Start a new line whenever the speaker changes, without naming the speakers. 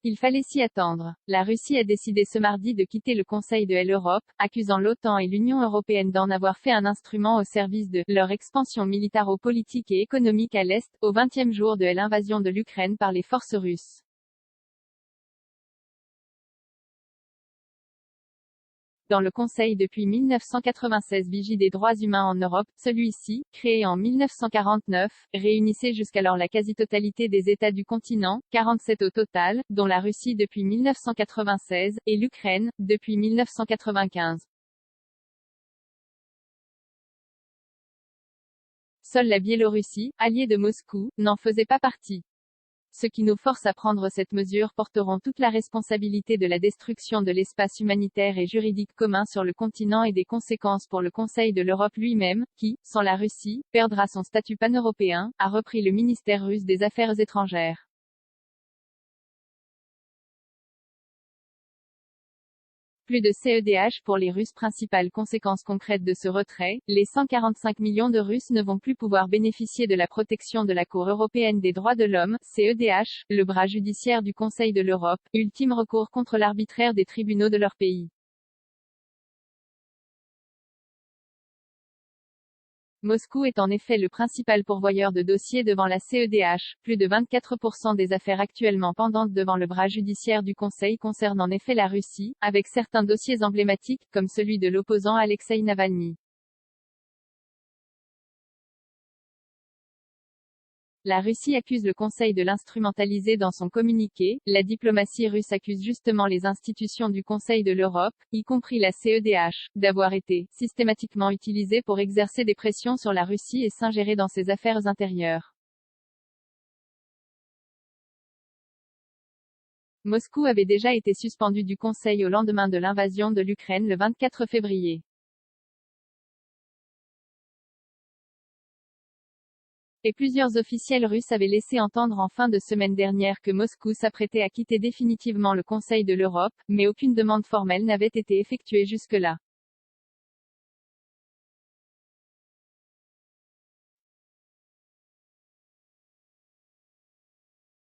Il fallait s'y attendre. La Russie a décidé ce mardi de quitter le Conseil de l'Europe, accusant l'OTAN et l'Union européenne d'en avoir fait un instrument au service de leur expansion militaro-politique et économique à l'Est, au 20e jour de l'invasion de l'Ukraine par les forces russes. Dans le Conseil depuis 1996 vigie des droits humains en Europe, celui-ci, créé en 1949, réunissait jusqu'alors la quasi-totalité des États du continent, 47 au total, dont la Russie depuis 1996, et l'Ukraine, depuis 1995. Seule la Biélorussie, alliée de Moscou, n'en faisait pas partie. Ceux qui nous forcent à prendre cette mesure porteront toute la responsabilité de la destruction de l'espace humanitaire et juridique commun sur le continent et des conséquences pour le Conseil de l'Europe lui-même, qui, sans la Russie, perdra son statut pan-européen, a repris le ministère russe des Affaires étrangères. Plus de CEDH pour les Russes. Principale conséquence concrète de ce retrait, les 145 millions de Russes ne vont plus pouvoir bénéficier de la protection de la Cour européenne des droits de l'homme, CEDH, le bras judiciaire du Conseil de l'Europe, ultime recours contre l'arbitraire des tribunaux de leur pays. Moscou est en effet le principal pourvoyeur de dossiers devant la CEDH. Plus de 24% des affaires actuellement pendantes devant le bras judiciaire du Conseil concernent en effet la Russie, avec certains dossiers emblématiques, comme celui de l'opposant Alexeï Navalny. La Russie accuse le Conseil de l'instrumentaliser dans son communiqué. La diplomatie russe accuse justement les institutions du Conseil de l'Europe, y compris la CEDH, d'avoir été systématiquement utilisées pour exercer des pressions sur la Russie et s'ingérer dans ses affaires intérieures. Moscou avait déjà été suspendu du Conseil au lendemain de l'invasion de l'Ukraine le 24 février. Et plusieurs officiels russes avaient laissé entendre en fin de semaine dernière que Moscou s'apprêtait à quitter définitivement le Conseil de l'Europe, mais aucune demande formelle n'avait été effectuée jusque-là.